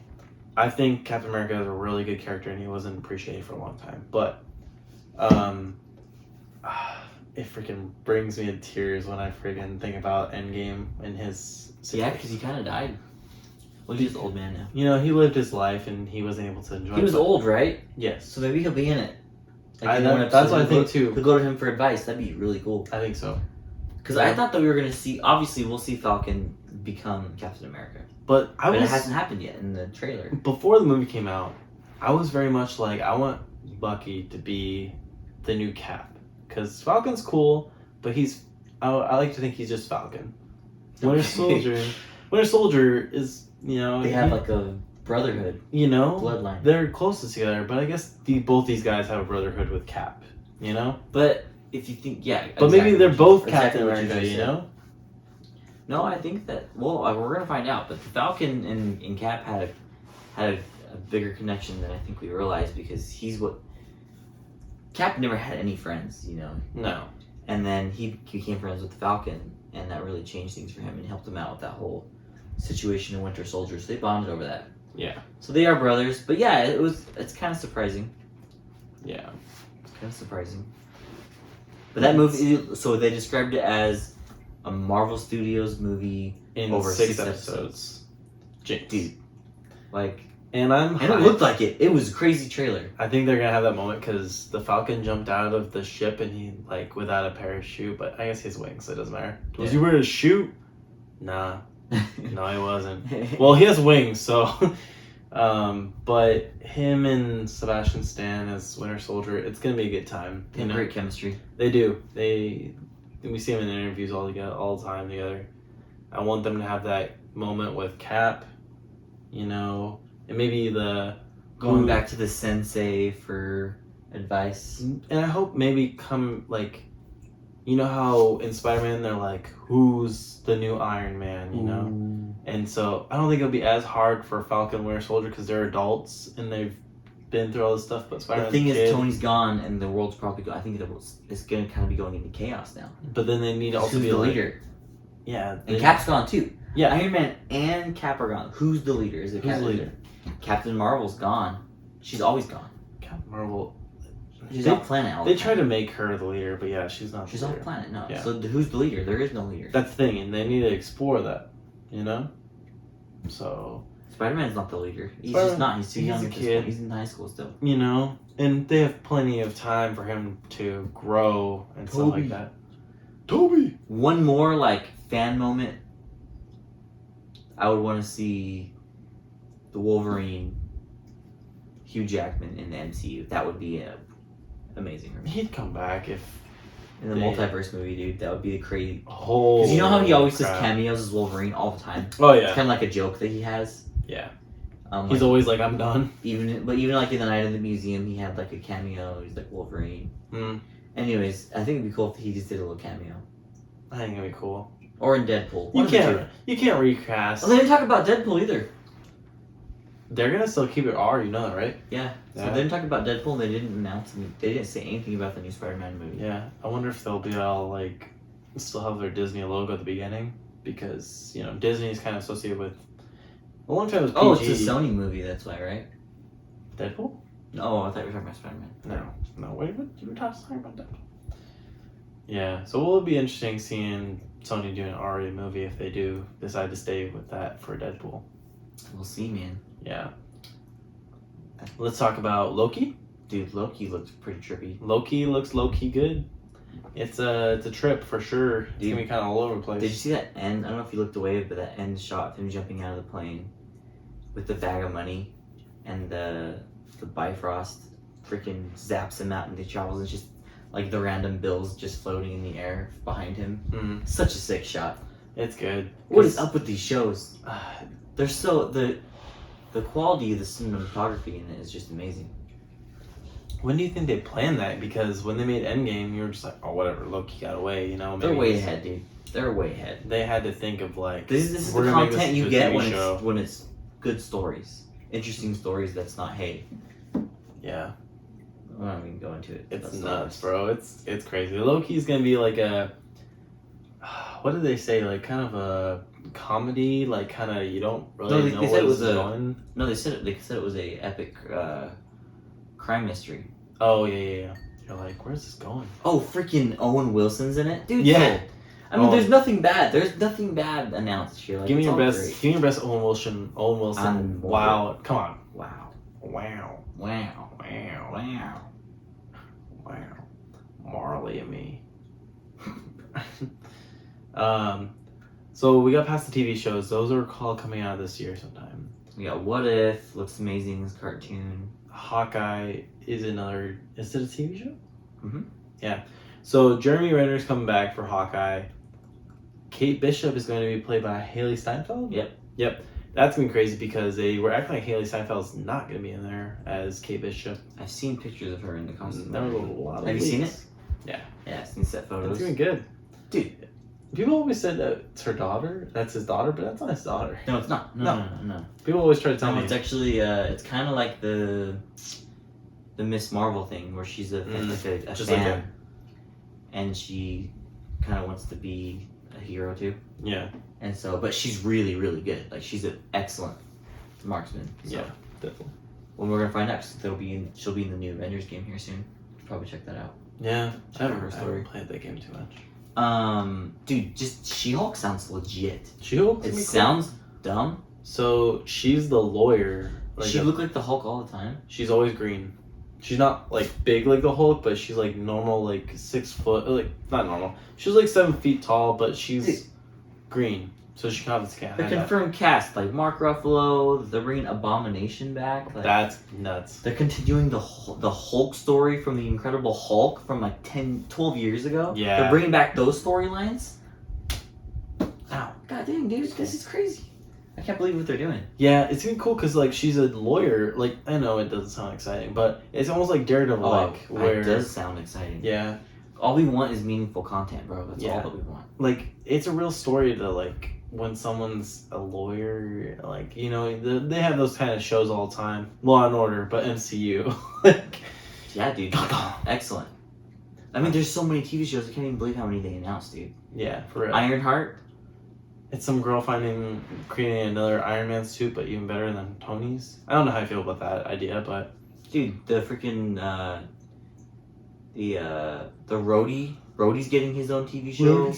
I think Captain America is a really good character, and he wasn't appreciated for a long time. But, it freaking brings me to tears when I freaking think about Endgame and his situation. Yeah, because he kind of died. Well, he's an old man now. You know, he lived his life and he wasn't able to enjoy. He was old, right? Yes. So maybe he'll be in it. That's what I think too. To go to him for advice, that'd be really cool. I think so. Because I thought that we were gonna see. Obviously, we'll see Falcon become Captain America, but it hasn't happened yet in the trailer. Before the movie came out, I was very much like, I want Bucky to be the new Cap, because Falcon's cool, but I like to think he's just Falcon. Winter Soldier is, you know, they have like a brotherhood, you know, bloodline. They're closest together, but I guess both these guys have a brotherhood with Cap, you know. But if you think, yeah, but exactly maybe they're both Captain what America, you know. No, I think that. Well, we're gonna find out. But the Falcon and Cap had a bigger connection than I think we realized, because he's what. Cap never had any friends, you know. No. And then he became friends with the Falcon, and that really changed things for him and helped him out with that whole situation in Winter Soldier. So they bonded over that. Yeah. So they are brothers, but yeah, it's kind of surprising. Yeah. It's kind of surprising. But that movie, so they described it as a Marvel Studios movie in over 6 episodes. Dude, like, and it looked like it. It was a crazy trailer. I think they're gonna have that moment because the Falcon jumped out of the ship and he like without a parachute, but I guess he has wings, so it doesn't matter. Was he wearing a chute? Nah, no, he wasn't. Well, he has wings, so. But him and Sebastian Stan as Winter Soldier, it's gonna be a good time. They have great chemistry. They do. We see them in interviews all the time together. I want them to have that moment with Cap, you know, and maybe going back to the sensei for advice. And I hope maybe come like, you know how in Spider-Man they're like, who's the new Iron Man, you know? Ooh. And so I don't think it'll be as hard for Falcon and Winter Soldier because they're adults and they've been through all this stuff. But Spider-Man's the thing is, Tony's gone and the world's probably I think it's going to kind of be going into chaos now. But then they need to also be the leader. Yeah. And Cap's gone too. Yeah. Iron Man and Cap are gone. Who's the leader? Is it Who's the leader? Captain Marvel's gone. She's always gone. Captain Marvel. She's off planet. They try to make her the leader, but yeah, she's not. She's off planet. No. Yeah. So who's the leader? There is no leader. That's the thing, and they need to explore that. You know. So. Spider-Man's not the leader. He's just not. He's too young. He's a kid. He's in high school still. You know, and they have plenty of time for him to grow and stuff like that. Toby. One more like fan moment. I would want to see the Wolverine, Hugh Jackman in the MCU. That would be amazing for me. He'd come back if in the multiverse movie, dude. That would be the crazy whole. Because you know how he always does cameos as Wolverine all the time. Oh yeah. It's kind of like a joke that he has. Yeah. He's like, always like, I'm done. Even like in the Night of the Museum, he had like a cameo. He's like Wolverine. Anyways, I think it'd be cool if he just did a little cameo. I think it'd be cool. Or in Deadpool. You can't recast. Oh, they didn't talk about Deadpool either. They're gonna still keep it R, you know that, right? Yeah. So they didn't talk about Deadpool. They didn't announce. They didn't say anything about the new Spider-Man movie. Yeah. I wonder if they'll be all like, still have their Disney logo at the beginning, because you know Disney is kind of associated with. A long time it was PG. Oh, it's a Sony movie. That's why, right? Deadpool? No, I thought you were talking about Spider-Man. No. Wait, what? You were talking about Deadpool. Yeah, so it'll be interesting seeing Sony do an R-rated movie if they do decide to stay with that for Deadpool. We'll see, man. Yeah. Let's talk about Loki. Dude, Loki looks pretty trippy. Loki looks low-key good. It's a trip for sure. It's gonna be kind of all over the place. Did you see that end? I don't know if you looked away, but that end shot of him jumping out of the plane with the bag of money, and the Bifrost freaking zaps him out and he travels, and just like the random bills just floating in the air behind him. Such a sick shot. It's good. What is up with these shows? They're so the quality of the cinematography in it is just amazing. When do you think they planned that? Because when they made Endgame, you were just like, oh, whatever, Loki got away, you know? Maybe they're way ahead, dude. They're way ahead. They had to think of like, this is the content you get when it's good stories, interesting stories. That's not hate. Yeah. I'm not even go into it. It's nuts, bro. It's crazy. Loki's gonna be like a, what did they say? Like kind of a comedy, like kind of you don't really know where it's going. No, they said it was a epic crime mystery. Oh yeah. You're like, where's this going? Oh, freaking Owen Wilson's in it, dude. Yeah. So, I mean, there's nothing bad. There's nothing bad announced here. Like, Give me it's your all best. great. Give me your best Owen Wilson. Owen Wilson. Wow. Come on. Wow. Wow. Wow. Wow. Wow. Wow. Marley and me. So we got past the TV shows. Those are all coming out this year sometime. We got What If. Looks amazing. This cartoon. Hawkeye is another. Is it a TV show? Mm-hmm. Yeah. So Jeremy Renner's coming back for Hawkeye. Kate Bishop is going to be played by Haley Steinfeld. Yep. That's gonna be crazy because they were acting like Haley Steinfeld's not gonna be in there as Kate Bishop. I've seen pictures of her in the costume. There was a lot of Have you seen it? Yeah. Yeah, I've seen set photos. It's doing good. Dude. People always said that it's her daughter. That's his daughter, but that's not his daughter. No, it's not. No. People always try to tell No, me. it's actually, it's kind of like the Miss Marvel thing where she's a just fan. like and she kind of wants to be a hero too. Yeah. And so, but she's really, really good. Like, she's an excellent marksman. So. Yeah, definitely. Well, we're gonna find out because she'll be in the new Avengers game here soon. Probably check that out. Yeah, I Check out haven't her story. played that game too much. Dude, just She-Hulk sounds legit. She-Hulk. It sounds dumb. So she's the lawyer. She look like the Hulk all the time. She's always green. She's not like big like the Hulk, but she's like normal, like 6 foot, like not normal. She's like 7 feet tall, but she's green, so she can't The confirmed cast, like Mark Ruffalo. They're bringing Abomination back. Like, that's nuts. They're continuing the Hulk story from the Incredible Hulk from like 10, 12 years ago. Yeah. They're bringing back those storylines. Ow. God dang, dude, this is crazy. I can't believe what they're doing. Yeah, it's gonna be cool because like she's a lawyer. Like I know it doesn't sound exciting, but it's almost like Daredevil. Where it does sound exciting. Yeah. All we want is meaningful content, bro. That's all that we want. Like it's a real story to like when someone's a lawyer. Like you know they have those kind of shows all the time. Law and Order, but MCU. Like yeah, dude. Excellent. I mean, there's so many TV shows. I can't even believe how many they announced, dude. Yeah, for real. Ironheart. It's some girl creating another Iron Man suit, but even better than Tony's. I don't know how I feel about that idea, but dude, the freaking the Rhodey's getting his own TV show.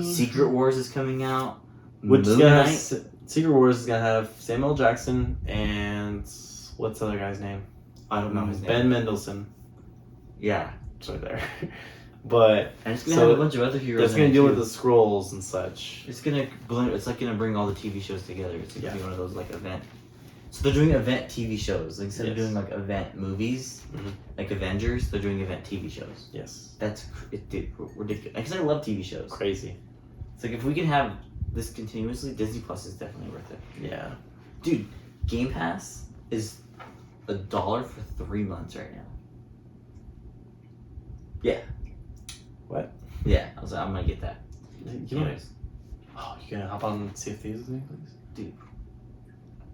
Secret Wars is coming out. Secret Wars is gonna have Samuel Jackson and what's the other guy's name? I don't know his name. Ben Mendelsohn. Yeah, it's right there. But and it's gonna have a bunch of other heroes. That's gonna deal with the Skrulls and such. It's gonna blend. It's like gonna bring all the TV shows together. It's gonna be one of those like event. So they're doing event TV shows like, instead of doing like event movies, like Avengers. They're doing event TV shows. Yes, that's ridiculous. Because I love TV shows. Crazy. It's like if we can have this continuously, Disney Plus is definitely worth it. Yeah, dude, Game Pass is $1 for 3 months right now. Yeah. What? Yeah, I was like, I'm gonna get that. Anyways. Oh, you gonna hop on Sea of Thieves with me, please?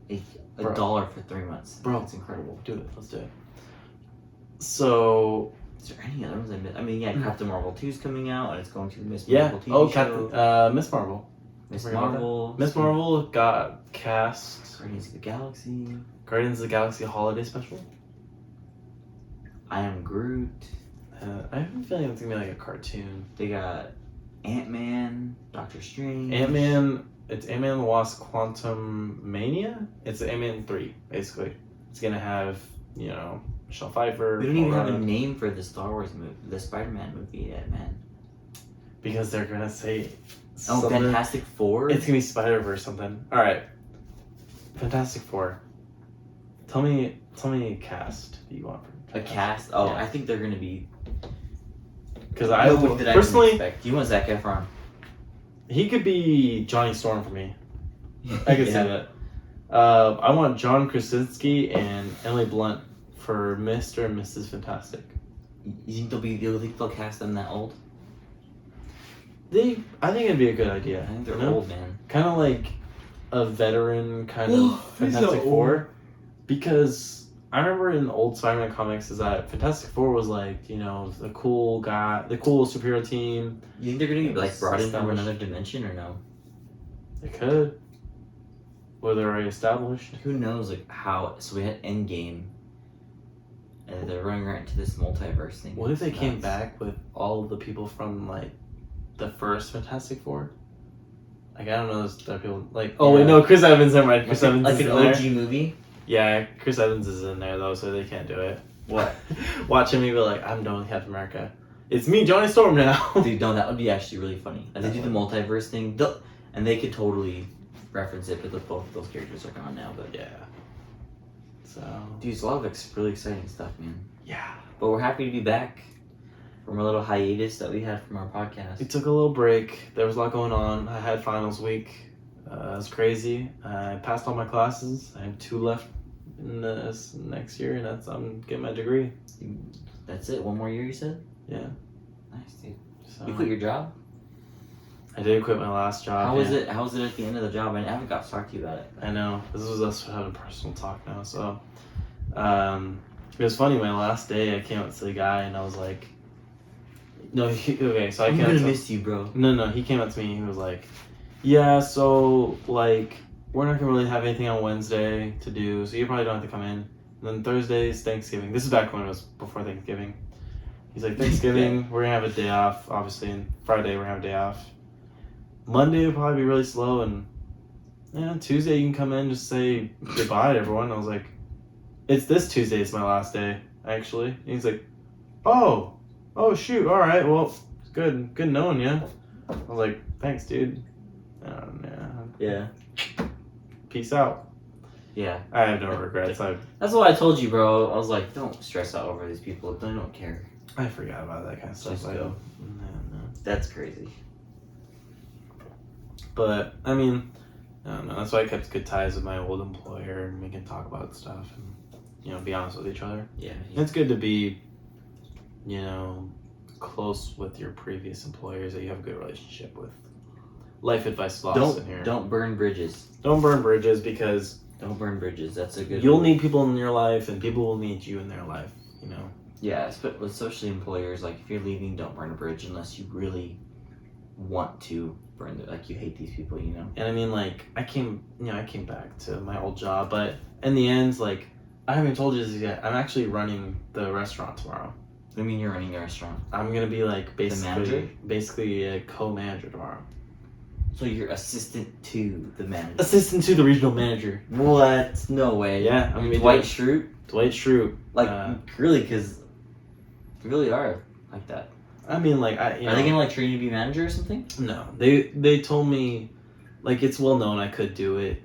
Dude. $1 for 3 months. Bro. That's incredible. Do it. Let's do it. So... Is there any other ones I missed? I mean, yeah, Captain Marvel 2 is coming out, and it's going to the Miss Marvel TV show. Miss Marvel. Miss Marvel. Miss Marvel got cast. Guardians of the Galaxy. Guardians of the Galaxy Holiday Special. I Am Groot. I have a feeling it's gonna be like a cartoon. They got Ant-Man, Doctor Strange. Ant-Man, it's Ant-Man and the Wasp Quantum Mania? It's Ant-Man 3, basically. It's gonna have, you know, Michelle Pfeiffer. We don't even have a name for the Star Wars movie, the Spider-Man movie yet, man. Because they're gonna say Fantastic Four? It's gonna be Spider-Verse something. Alright. Fantastic Four. Tell me a cast that you want for a cast? Oh, yeah. I think they're gonna be. Because I personally, do you want Zac Efron? He could be Johnny Storm for me. I could see that. I want John Krasinski and Emily Blunt for Mr. and Mrs. Fantastic. You think they'll cast them that old? I think it'd be a good idea. I think they're old, man. Kind of like a veteran kind of Fantastic Four, because I remember in old Spider-Man comics is that Fantastic Four was like, you know, the cool guy, the cool superhero team. You think they're gonna be like brought in from another dimension or no? They could. Were they already established? Who knows? Like how? So we had Endgame, and they're running right into this multiverse thing. What if they came back with all of the people from like the first Fantastic Four. Like I don't know, there's other people like. Oh wait, no, Chris Evans. Never mind. Chris Evans like is an in OG there. movie. Yeah, Chris Evans is in there though, so they can't do it. What? Watch him be like, I'm done with Captain America. It's me, Johnny Storm now. Dude, no, that would be actually really funny. And they do the multiverse thing, and they could totally reference it, but both of those characters are gone now. But yeah. So. Dude, it's a lot of really exciting stuff, man. Yeah. But we're happy to be back from a little hiatus that we had from our podcast. We took a little break. There was a lot going on. I had finals week. It was crazy. I passed all my classes. I have 2 left in this next year, and I'm getting my degree. That's it? 1 more year, you said? Yeah. Nice, dude. So, You quit your job? I did quit my last job. How was it? How was it at the end of the job? I haven't got to talk to you about it. I know. This was us having personal talk now. So, it was funny. My last day, I came up to the guy, and I was like, "No, okay." So I'm gonna miss you, bro. No. He came up to me. He was like, "Yeah, so like we're not gonna really have anything on Wednesday to do, so you probably don't have to come in. And then Thursday's Thanksgiving. This is back when it was before Thanksgiving. He's like, Thanksgiving, we're gonna have a day off, obviously, and Friday we're gonna have a day off. Monday will probably be really slow, and Tuesday you can come in, just say goodbye to everyone." I was like, "It's this Tuesday, it's my last day, actually." And he's like, oh shoot, all right, well, good knowing you." I was like, "Thanks, dude." Yeah. Peace out. Yeah. I have no regrets. That's what I told you, bro. I was like, don't stress out over these people. They don't care. I forgot about that kind of stuff. Just go. No. That's crazy. But I mean, I don't know. That's why I kept good ties with my old employer, and we can talk about stuff and be honest with each other. Yeah. It's good to be, close with your previous employers that you have a good relationship with. Life advice lost in here. Don't burn bridges. Don't burn bridges, because Don't burn bridges. That's a good. you'll need people in your life, and people will need you in their life. Yeah, especially employers. Like, if you're leaving, don't burn a bridge unless you really want to burn it. Like, you hate these people, And I mean, like, I came back to my old job, but in the end, like, I haven't told you this yet. I'm actually running the restaurant tomorrow. What do you mean you're running the restaurant? I'm gonna be like manager? basically a co-manager tomorrow. So you're assistant to the manager. Assistant to the regional manager. What? No way. Yeah, I'm I gonna mean, be Dwight Schrute. Dwight Schrute. Like, really, because you really are like that. I mean, like, Are they gonna like train you to be manager or something? No, they told me, like, it's well known I could do it,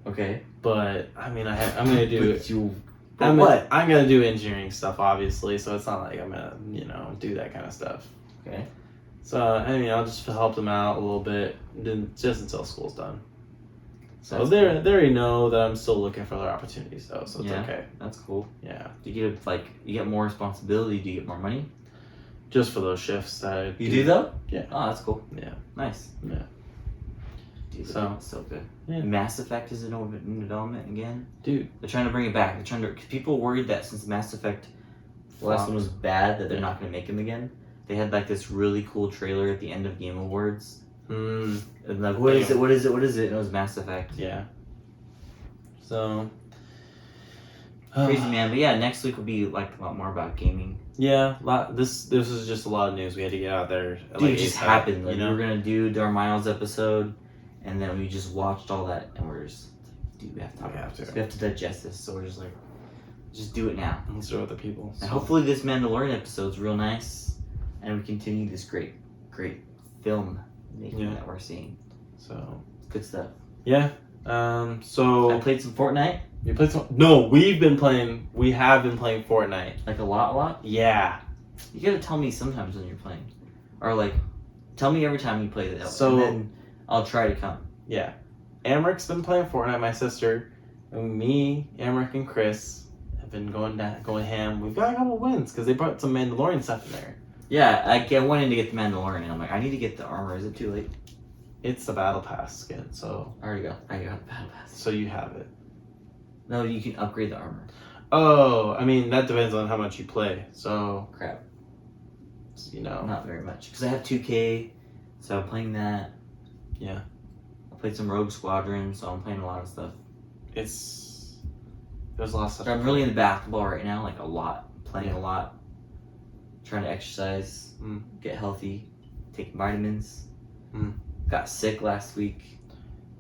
Okay. but I mean, I'm gonna do it. But what? I'm gonna do engineering stuff, obviously, so it's not like I'm gonna do that kind of stuff. Okay. So I mean, I'll just help them out a little bit, just until school's done. So they already know that I'm still looking for other opportunities, though, so it's okay. That's cool. Yeah. Do you get more responsibility? Do you get more money? Just for those shifts that You do though? Yeah. Oh, that's cool. Yeah. Nice. Yeah. Dude, So good. Yeah. Mass Effect is in development again. Dude, They're trying to bring it back. They're trying to. Cause people worried that since Mass Effect, the last one was bad, that they're not going to make them again. They had like this really cool trailer at the end of Game Awards. And like, what is it? What is it? What is it? And it was Mass Effect. Yeah. So. Crazy, man. But yeah, next week will be like a lot more about gaming. Yeah, this is just a lot of news we had to get out there. Dude, it just happened. Like, you know? we were gonna do our Miles episode, and then we just watched all that, and we're just, dude, we have to talk about this. We have to digest this, so we're just like, just do it now. Let's do it with the people. And hopefully this Mandalorian episode's real nice, and we continue this great film making that we're seeing. So good stuff. Yeah. So I played some Fortnite. You played some? No, we have been playing Fortnite. Like a lot? Yeah. You gotta tell me sometimes when you're playing. Or like, tell me every time you play that. So, and then I'll try to come. Yeah. Amric's been playing Fortnite, my sister. And me, Amric, and Chris have been going ham. We've got a couple wins because they brought some Mandalorian stuff in there. Yeah, I went in to get the Mandalorian, and I'm like, I need to get the armor. Is it too late? It's the Battle Pass skin, so... I got the Battle Pass. So you have it. No, you can upgrade the armor. Oh, I mean, that depends on how much you play, so... Crap. Not very much. Because I have 2K, so I'm playing that. Yeah. I played some Rogue Squadron, so I'm playing a lot of stuff. There's a lot of stuff. So I'm really into basketball right now, a lot. Playing a lot. Trying to exercise, get healthy, taking vitamins. Mm. Got sick last week.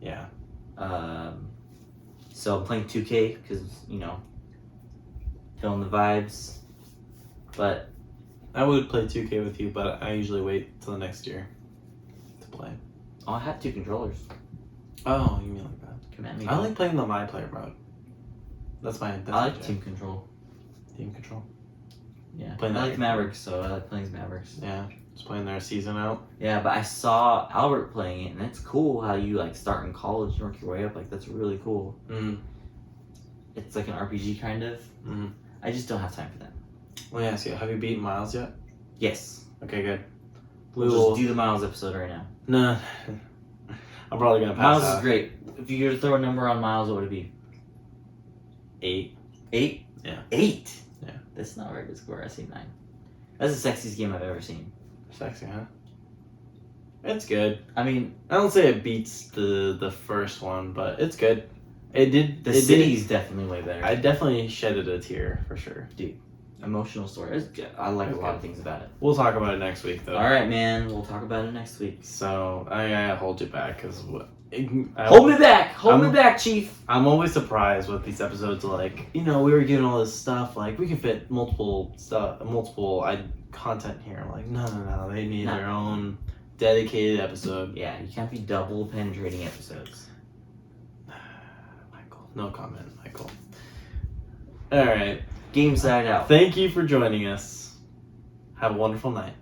Yeah. So I'm playing 2K because, you know, feeling the vibes. But I would play 2K with you, but I usually wait till the next year to play. oh, I have 2 controllers. Oh, you mean like that? Command me. I like playing the My Player mode. That's I like team control. Team control. Yeah. Playing I that like Mavericks, so I like playing as Mavericks. Yeah, just playing their season out. Yeah, but I saw Albert playing it, and it's cool how you like start in college and work your way up. Like that's really cool. Mm. It's like an RPG kind of. Mm. I just don't have time for that. Let me ask you, have you beaten Miles yet? Yes. Okay, good. We'll just do the Miles episode right now. Nah. I'm probably gonna pass Miles out. is great. If you were to throw a number on Miles, what would it be? 8. 8? Yeah. 8? Yeah. That's not a very good score. I say 9. That's the sexiest game I've ever seen. Sexy, huh? It's good. I mean, I don't say it beats the first one, but it's good. It did. the it city's did, definitely way better. I definitely shedded a tear for sure. Emotional story. I like a lot of things about it. We'll talk about it next week, though. All right, man. We'll talk about it next week. So I gotta hold you back because Hold me back. Hold me back, Chief. I'm always surprised with these episodes. Like, you know, we were given all this stuff. Like, we can fit multiple content here. I'm like, no. They need their own dedicated episode. Yeah, you can't be double penetrating episodes. Michael, no comment, Michael. All right. GameSide out. Thank you for joining us. Have a wonderful night.